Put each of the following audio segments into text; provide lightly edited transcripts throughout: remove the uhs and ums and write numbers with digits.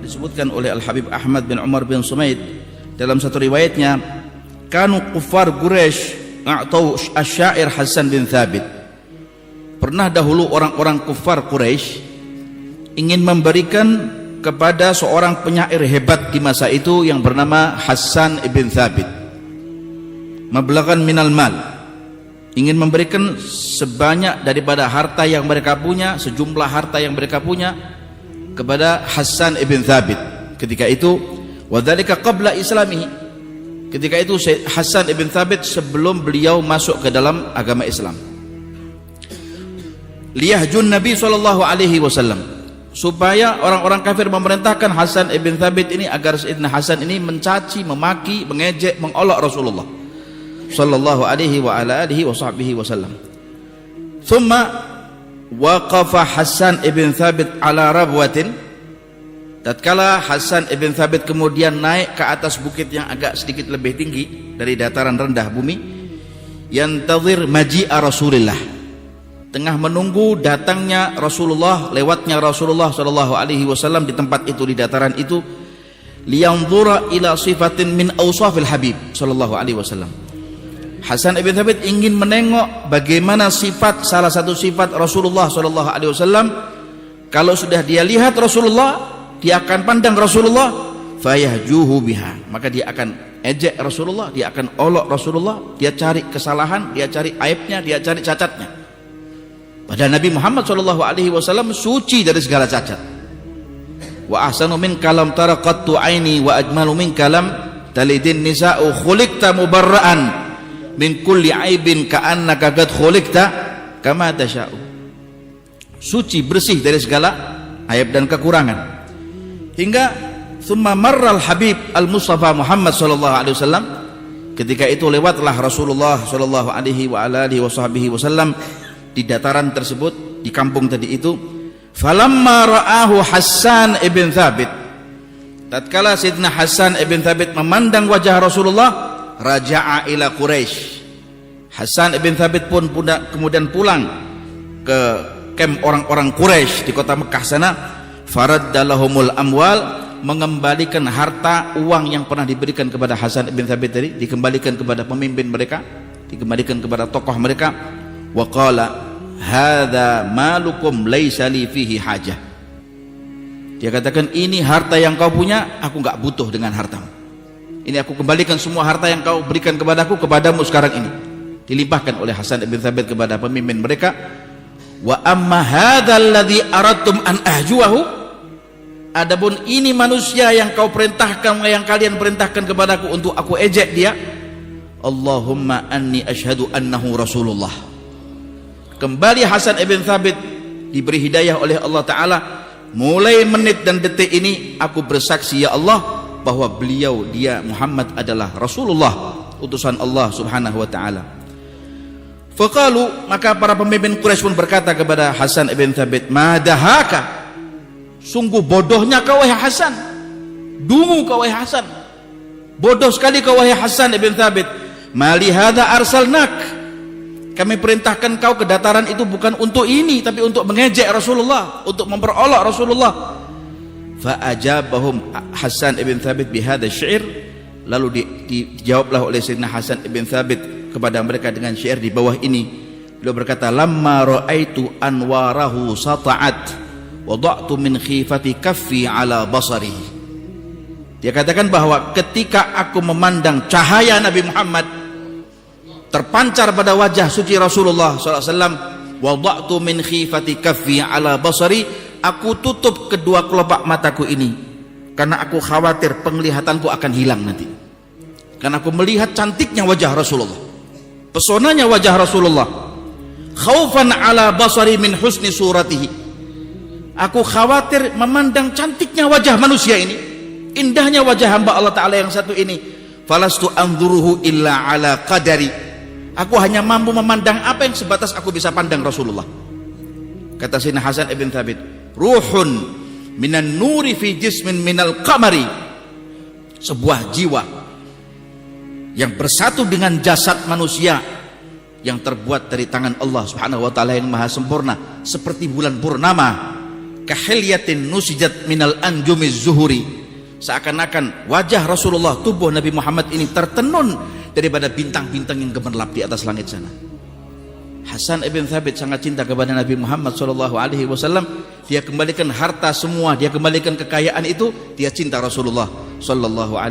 disebutkan oleh Al-Habib Ahmad bin Umar bin Sumaid dalam satu riwayatnya, kanu kuffar Quraisy a'tau asy-syair Hasan bin Thabit. Pernah dahulu orang-orang kufar Quraisy ingin memberikan kepada seorang penyair hebat di masa itu yang bernama Hasan ibn Thabit mablaghan minal mal, ingin memberikan sebanyak daripada harta yang mereka punya, sejumlah harta yang mereka punya kepada Hasan ibn Thabit. Ketika itu, wadzalika qabla islamihi, ketika itu Hasan ibn Thabit sebelum beliau masuk ke dalam agama Islam. Liyahjun Nabi SAW, supaya orang-orang kafir memerintahkan Hasan ibn Thabit ini agar Sayyidina Hasan ini mencaci, memaki, mengejek, mengolok Rasulullah sallallahu alaihi wa ala alihi wa sahbihi wasallam. Thumma waqafa Hasan ibn Thabit ala rabwatin. Tatkala Hasan ibn Thabit kemudian naik ke atas bukit yang agak sedikit lebih tinggi dari dataran rendah bumi, yantazir maji'a Rasulillah, tengah menunggu datangnya Rasulullah, lewatnya Rasulullah sallallahu alaihi wasallam di tempat itu, di dataran itu, liyanzura ila sifatin min awsafil Habib sallallahu alaihi wasallam. Hasan ibn Thabit ingin menengok bagaimana sifat, salah satu sifat Rasulullah sallallahu alaihi wasallam. Kalau sudah dia lihat Rasulullah, dia akan pandang Rasulullah, fayahjuhu biha, maka dia akan ejek Rasulullah, dia akan olok Rasulullah, dia cari kesalahan, dia cari aibnya, dia cari cacatnya. Padahal Nabi Muhammad SAW suci dari segala cacat. Wa ahsanu min kalam tara qattu aini wa ajmalu min kalam talidin nisa'u khuliqta mubarra'an min kulli aibin ka'annaka qad khuliqta kama tasha'u. Suci, bersih dari segala aib dan kekurangan. Hingga thumma marral Habib al-Mustafa Muhammad SAW, ketika itu lewatlah Rasulullah SAW di dataran tersebut, di kampung tadi itu. Falamma ra'ahu Hasan ibn Thabit, tatkala Sayyidina Hasan ibn Thabit memandang wajah Rasulullah, raja'a ila Quraisy. Hasan ibn Thabit pun kemudian pulang ke kem orang-orang Quraisy di kota Mekah sana. Faraddalahumul amwal, mengembalikan harta uang yang pernah diberikan kepada Hasan ibn Thabit tadi, dikembalikan kepada pemimpin mereka, dikembalikan kepada tokoh mereka. Wa qala hadza malukum laisa li fihi hajah, dia katakan, ini harta yang kau punya, aku enggak butuh dengan hartamu. Ini aku kembalikan semua harta yang kau berikan kepadaku, kepadamu sekarang ini. Dilimpahkan oleh Hasan ibn Thabit kepada pemimpin mereka. Wa amma hadzal ladzi aradtum an ahjuahu, adapun ini manusia yang kau perintahkan, yang kalian perintahkan kepadaku untuk aku ejek dia, Allahumma anni asyhadu annahu Rasulullah. Kembali Hasan ibn Thabit diberi hidayah oleh Allah Ta'ala, mulai menit dan detik ini aku bersaksi ya Allah bahwa beliau, dia Muhammad adalah Rasulullah, utusan Allah Subhanahu wa Ta'ala. Faqalu, maka para pemimpin Quraisy pun berkata kepada Hasan ibn Thabit, madahaka, sungguh bodohnya kau wahai Hasan, dungu kau wahai Hasan, bodoh sekali kau wahai Hasan ibn Thabit. Mali hadza arsalnak, kami perintahkan kau ke dataran itu bukan untuk ini, tapi untuk mengejek Rasulullah, untuk memperolok Rasulullah. Fa ajabahum Hasan ibn Thabit bihadza syair, lalu dijawablah oleh Sayyidina Hasan ibn Thabit kepada mereka dengan syair di bawah ini. Beliau berkata, lamma ra'aitu anwarahu sata'at wada'tu min khifati kaffi ala basari. Dia katakan bahwa ketika aku memandang cahaya Nabi Muhammad terpancar pada wajah suci Rasulullah SAW, wada'tu min khifati kaffi ala basari, aku tutup kedua kelopak mataku ini karena aku khawatir penglihatanku akan hilang nanti, karena aku melihat cantiknya wajah Rasulullah, pesonanya wajah Rasulullah. Khaufan ala basari min husni suratihi, aku khawatir memandang cantiknya wajah manusia ini, indahnya wajah hamba Allah Ta'ala yang satu ini. Falastu anzuruhu illa ala qadari, aku hanya mampu memandang apa yang sebatas aku bisa pandang Rasulullah. Kata Sayyidina Hasan ibn Thabit, ruhun minan nuri fi jismin minal qamari, sebuah jiwa yang bersatu dengan jasad manusia yang terbuat dari tangan Allah Subhanahu wa Ta'ala yang maha sempurna, seperti bulan purnama kahilyatin nusijat minal anjumiz zuhuri, seakan-akan wajah Rasulullah, tubuh Nabi Muhammad ini tertenun daripada bintang-bintang yang gemerlap di atas langit sana. Hasan ibn Thabit sangat cinta kepada Nabi Muhammad SAW. Dia kembalikan harta semua, dia kembalikan kekayaan itu, dia cinta Rasulullah SAW.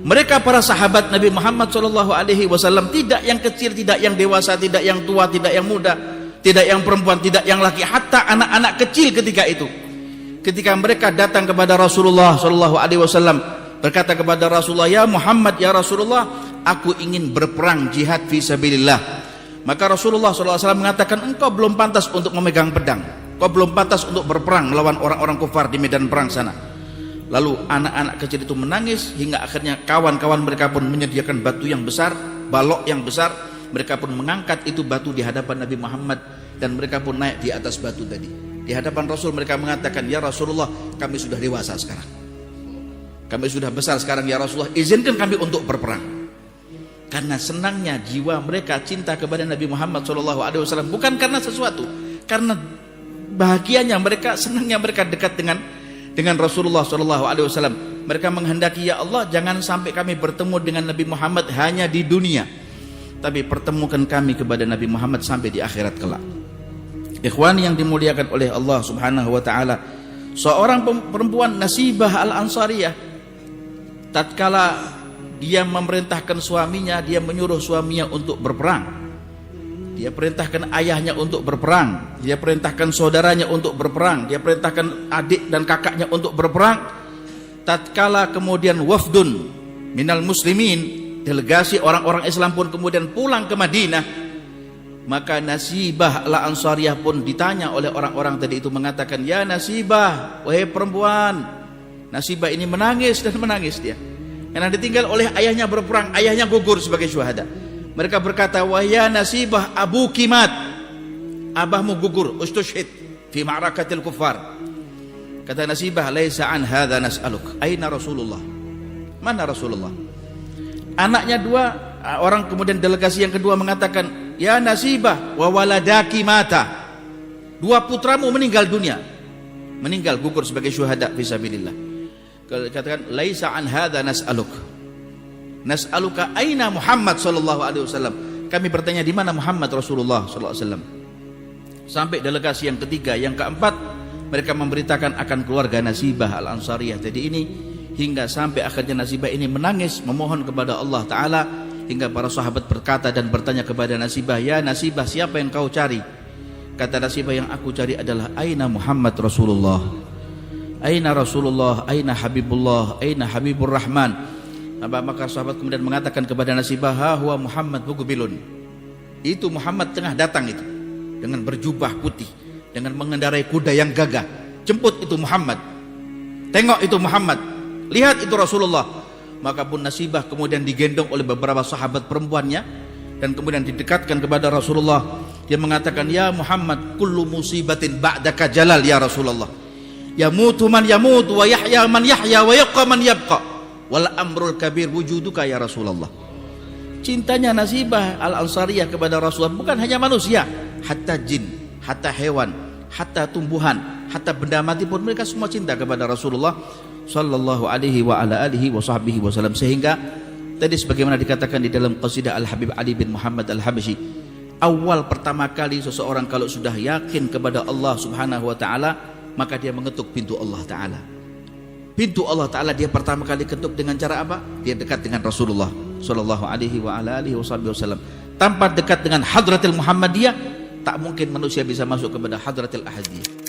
Mereka para sahabat Nabi Muhammad SAW, tidak yang kecil, tidak yang dewasa, tidak yang tua, tidak yang muda, tidak yang perempuan, tidak yang laki, hatta anak-anak kecil ketika itu, ketika mereka datang kepada Rasulullah SAW, berkata kepada Rasulullah, ya Muhammad, ya Rasulullah, aku ingin berperang jihad fi sabilillah. Maka Rasulullah SAW mengatakan, engkau belum pantas untuk memegang pedang, kau belum pantas untuk berperang melawan orang-orang kufar di medan perang sana. Lalu anak-anak kecil itu menangis, hingga akhirnya kawan-kawan mereka pun menyediakan batu yang besar, balok yang besar. Mereka pun mengangkat itu batu di hadapan Nabi Muhammad, dan mereka pun naik di atas batu tadi. Di hadapan Rasul mereka mengatakan, ya Rasulullah, kami sudah dewasa sekarang, kami sudah besar sekarang, ya Rasulullah, izinkan kami untuk berperang. Karena senangnya jiwa mereka cinta kepada Nabi Muhammad SAW, bukan karena sesuatu, karena bahagianya mereka, senangnya mereka dekat dengan Rasulullah SAW. Mereka menghendaki, ya Allah, jangan sampai kami bertemu dengan Nabi Muhammad hanya di dunia, tapi pertemukan kami kepada Nabi Muhammad sampai di akhirat kelak. Ikhwan yang dimuliakan oleh Allah Subhanahu wa taala, seorang perempuan Nasibah Al-Ansariyah, tatkala dia memerintahkan suaminya, dia menyuruh suaminya untuk berperang, dia perintahkan ayahnya untuk berperang, dia perintahkan saudaranya untuk berperang, dia perintahkan adik dan kakaknya untuk berperang. Tatkala kemudian wafdun minal muslimin, delegasi orang-orang Islam pun kemudian pulang ke Madinah, maka Nasibah Al-Ansariyah pun ditanya oleh orang-orang tadi itu, mengatakan, ya Nasibah, wahai perempuan. Nasibah ini menangis dan menangis dia, karena ditinggal oleh ayahnya berperang, ayahnya gugur sebagai syuhada. Mereka berkata, wahai Nasibah, abu kimat, abahmu gugur, ustushhid fi ma'rakatil kuffar. Kata Nasibah, laisa an hadza nas'aluk, aina Rasulullah, mana Rasulullah? Anaknya dua, orang kemudian delegasi yang kedua mengatakan, ya Nasibah, wa waladaki mata, dua putramu meninggal dunia, meninggal gugur sebagai syuhada fi sabilillah. Katakan, laisa an hadza nas'aluk, nas'aluka aina Muhammad sallallahu alaihi wasallam, kami bertanya di mana Muhammad Rasulullah sallallahu alaihi wasallam. Sampai delegasi yang ketiga, yang keempat, mereka memberitakan akan keluarga Nasibah Al-Ansariyah tadi ini, hingga sampai akhirnya Nasibah ini menangis memohon kepada Allah Ta'ala, hingga para sahabat berkata dan bertanya kepada Nasibah, ya Nasibah, siapa yang kau cari? Kata Nasibah, yang aku cari adalah aina Muhammad Rasulullah, aina Rasulullah, aina Habibullah, aina Habibur Rahman. Maka sahabat kemudian mengatakan kepada Nasibah, ha huwa Muhammad muqbilun, itu Muhammad tengah datang itu, dengan berjubah putih, dengan mengendarai kuda yang gagah. Jemput itu Muhammad, tengok itu Muhammad, lihat itu Rasulullah. Maka pun Nasibah kemudian digendong oleh beberapa sahabat perempuannya, dan kemudian didekatkan kepada Rasulullah. Dia mengatakan, ya Muhammad, kullu musibatin ba'daka jalal ya Rasulullah, yamutu man yamut wa yahya man yahya wa yabqa man yabqa, wal amrul kabir wujuduka ya Rasulullah. Cintanya Nasibah Al-Ansariyah kepada Rasulullah bukan hanya manusia, hatta jin, hatta hewan, hatta tumbuhan, hatta benda mati pun mereka semua cinta kepada Rasulullah sallallahu alaihi wa ala alihi wa sahbihi wasallam. Sehingga tadi sebagaimana dikatakan di dalam qasidah Al-Habib Ali bin Muhammad Al-Habsyi, awal pertama kali seseorang kalau sudah yakin kepada Allah Subhanahu wa taala, maka dia mengetuk pintu Allah Ta'ala. Pintu Allah Ta'ala dia pertama kali ketuk dengan cara apa? Dia dekat dengan Rasulullah sallallahu alaihi wa ala alihi wasallam. Tanpa dekat dengan Hadratil Muhammadiyah, tak mungkin manusia bisa masuk kepada Hadratil Ahadiyah.